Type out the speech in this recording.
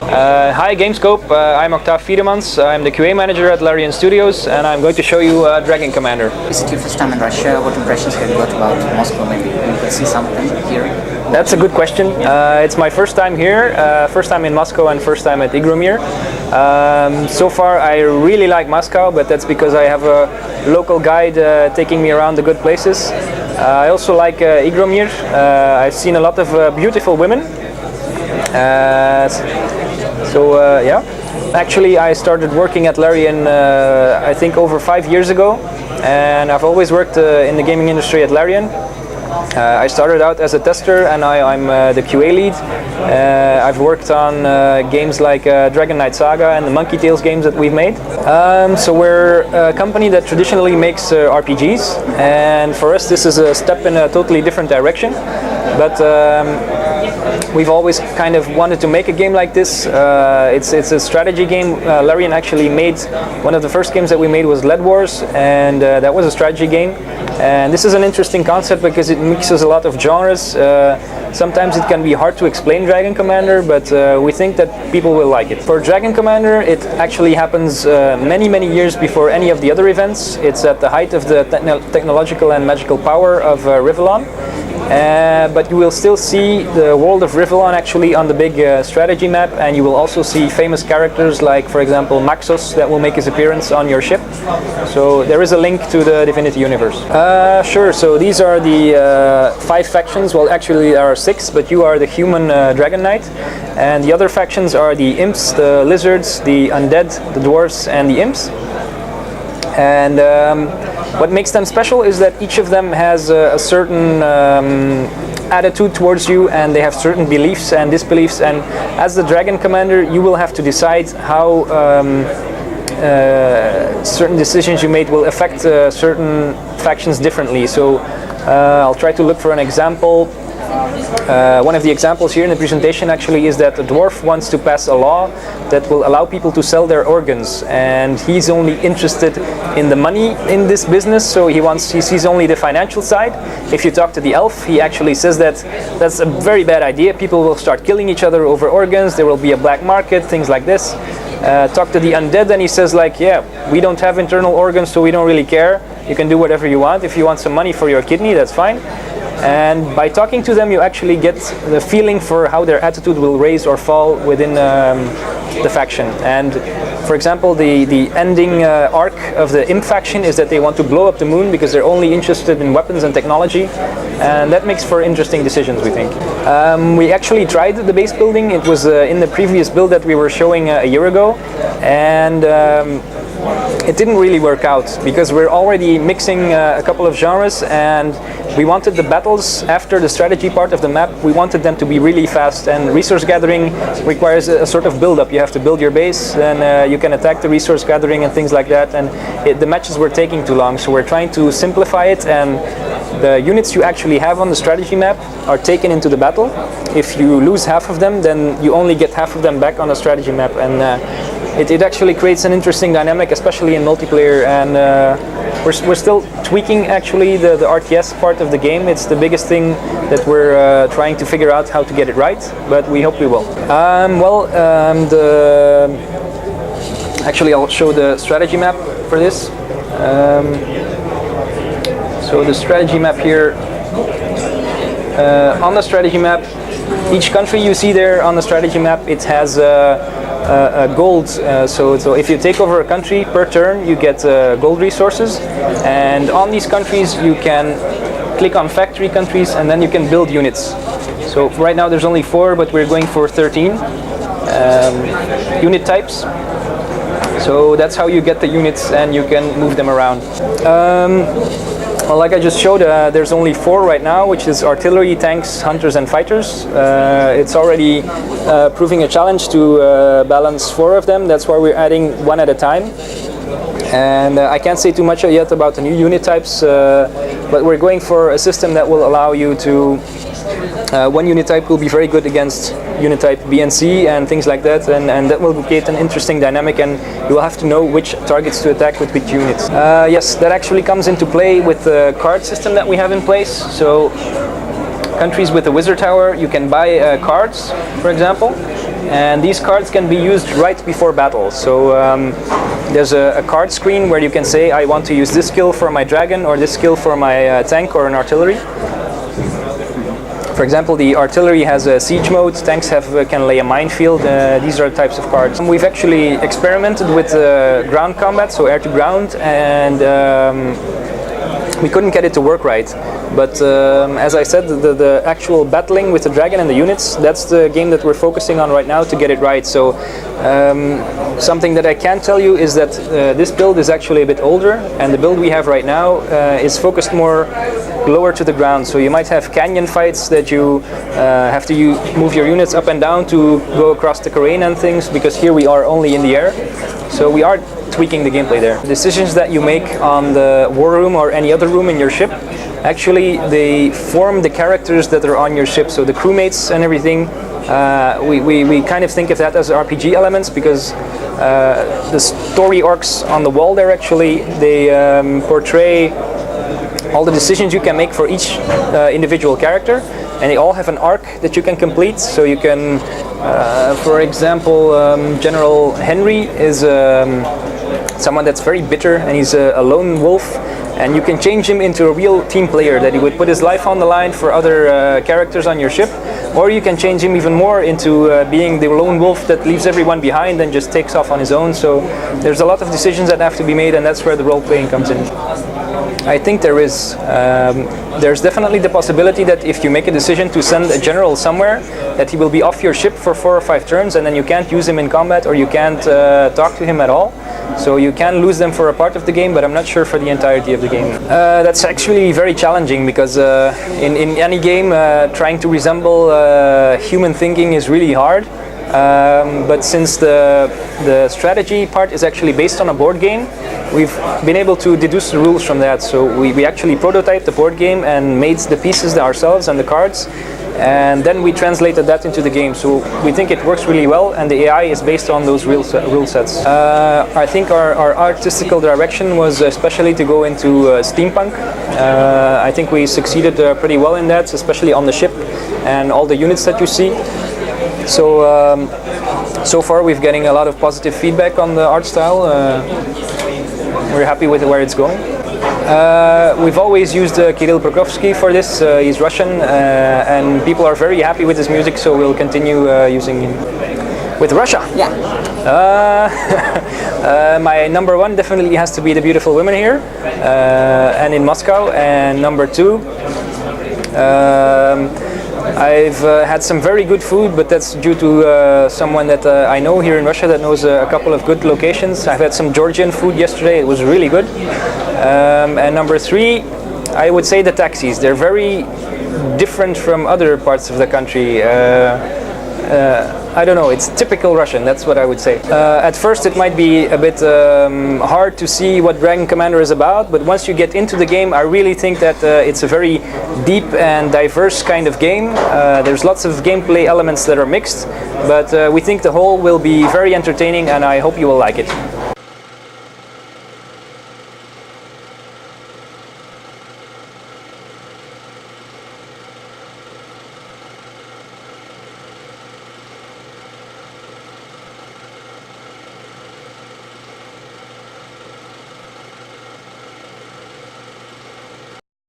Hi GameScope, I'm Octaaf Fieremans. I'm the QA manager at Larian Studios, and I'm going to show you Dragon Commander. Is it your first time in Russia? What impressions have you got about Moscow? Maybe you could see something here. That's a good question. It's my first time here, first time in Moscow and first time at IgroMiR. So far I really like Moscow, but that's because I have a local guide taking me around the good places. I also like IgroMiR. I've seen a lot of beautiful women. Yeah. Actually, I started working at Larian I think over 5 years ago, and I've always worked in the gaming industry at Larian. I started out as a tester, and I'm the QA lead. I've worked on games like Dragon Knight Saga and the Monkey Tales games that we've made. So we're a company that traditionally makes RPGs, and for us this is a step in a totally different direction. But we've always kind of wanted to make a game like this. It's a strategy game. Larian actually made one of the first games that we made was Lead Wars, and that was a strategy game. And this is an interesting concept because it mixes a lot of genres. Sometimes it can be hard to explain Dragon Commander, but we think that people will like it. For Dragon Commander, it actually happens many years before any of the other events. It's at the height of the technological and magical power of Rivellon. But you will still see the world of Rivellon actually on the big strategy map, and you will also see famous characters like, for example, Maxos that will make his appearance on your ship. So there is a link to the Divinity universe. Sure, so these are the 5 factions. Well, actually there are 6, but you are the human Dragon Knight. And the other factions are the imps, the lizards, the undead, the dwarves, and the imps. And what makes them special is that each of them has a certain attitude towards you, and they have certain beliefs and disbeliefs, and as the Dragon Commander you will have to decide how certain decisions you made will affect certain factions differently. So I'll try to look for an example. One of the examples here in the presentation actually is that a dwarf wants to pass a law that will allow people to sell their organs, and he's only interested in the money in this business, so he sees only the financial side. If you talk to the elf, he actually says that that's a very bad idea. People will start killing each other over organs, there will be a black market, things like this. Talk to the undead, and he says like, yeah, we don't have internal organs, so we don't really care. You can do whatever you want. If you want some money for your kidney, that's fine. And by talking to them, you actually get the feeling for how their attitude will raise or fall within the faction. And for example, the ending arc of the imp faction is that they want to blow up the moon because they're only interested in weapons and technology, and that makes for interesting decisions, we think. We actually tried the base building. It was in the previous build that we were showing a year ago, and it didn't really work out because we're already mixing a couple of genres, and we wanted the battles after the strategy part of the map, we wanted them to be really fast, and resource gathering requires a sort of build-up. You have to build your base, then you can attack the resource gathering and things like that, and the matches were taking too long, so we're trying to simplify it, and the units you actually have on the strategy map are taken into the battle. If you lose half of them, then you only get half of them back on the strategy map, and it actually creates an interesting dynamic, especially in multiplayer, and we're still tweaking actually the RTS part of the game. It's the biggest thing that we're trying to figure out how to get it right, but we hope we will. Actually I'll show the strategy map for this. So the strategy map here, on the strategy map, each country you see there on the strategy map, it has gold. So if you take over a country per turn, you get gold resources, and on these countries you can click on factory countries, and then you can build units. So right now there's only 4, but we're going for 13 unit types. So that's how you get the units, and you can move them around. Well, like I just showed, there's only 4 right now, which is artillery, tanks, hunters, and fighters. It's already proving a challenge to balance 4 of them. That's why we're adding 1 at a time. And I can't say too much yet about the new unit types, but we're going for a system that will allow you to one unit type will be very good against unit type B and C and things like that, and that will create an interesting dynamic, and you will have to know which targets to attack with which units. Yes, that actually comes into play with the card system that we have in place. So countries with a wizard tower, you can buy cards, for example, and these cards can be used right before battle. So there's a card screen where you can say, I want to use this skill for my dragon, or this skill for my tank or an artillery. For example, the artillery has a siege mode, tanks can lay a minefield. These are the types of cards. We've actually experimented with ground combat, so air to ground, and we couldn't get it to work right. But as I said, the actual battling with the dragon and the units, that's the game that we're focusing on right now to get it right. So something that I can tell you is that this build is actually a bit older, and the build we have right now is focused more lower to the ground. So you might have canyon fights that you have to move your units up and down to go across the terrain and things, because here we are only in the air. So we are tweaking the gameplay there. Decisions that you make on the war room or any other room in your ship, actually they form the characters that are on your ship. So the crewmates and everything, we kind of think of that as RPG elements, because the story arcs on the wall there, actually they portray all the decisions you can make for each individual character, and they all have an arc that you can complete. So you can, for example, General Henry is someone that's very bitter, and he's a lone wolf, and you can change him into a real team player, that he would put his life on the line for other characters on your ship, or you can change him even more into being the lone wolf that leaves everyone behind and just takes off on his own. So there's a lot of decisions that have to be made, and that's where the role-playing comes in. I think there is. There's definitely the possibility that if you make a decision to send a general somewhere, that he will be off your ship for 4 or 5 turns, and then you can't use him in combat, or you can't talk to him at all. So you can lose them for a part of the game, but I'm not sure for the entirety of the game. That's actually very challenging, because in any game, trying to resemble human thinking is really hard. But since the strategy part is actually based on a board game, we've been able to deduce the rules from that. So we actually prototyped the board game and made the pieces ourselves and the cards, and then we translated that into the game. So we think it works really well, and the AI is based on those rule sets. I think our artistical direction was especially to go into steampunk. I think we succeeded pretty well in that, especially on the ship and all the units that you see. So so far we're getting a lot of positive feedback on the art style. We're happy with where it's going. We've always used Kirill Prokofsky for this. He's Russian, and people are very happy with his music, so we'll continue using him. With Russia? Yeah. My number 1 definitely has to be the beautiful women here, and in Moscow. And number 2, I've had some very good food, but that's due to someone that I know here in Russia that knows a couple of good locations. I've had some Georgian food yesterday, it was really good. And number 3, I would say the taxis. They're very different from other parts of the country. I don't know, it's typical Russian, that's what I would say. At first it might be a bit hard to see what Dragon Commander is about, but once you get into the game, I really think that it's a very deep and diverse kind of game. There's lots of gameplay elements that are mixed, but we think the whole will be very entertaining, and I hope you will like it.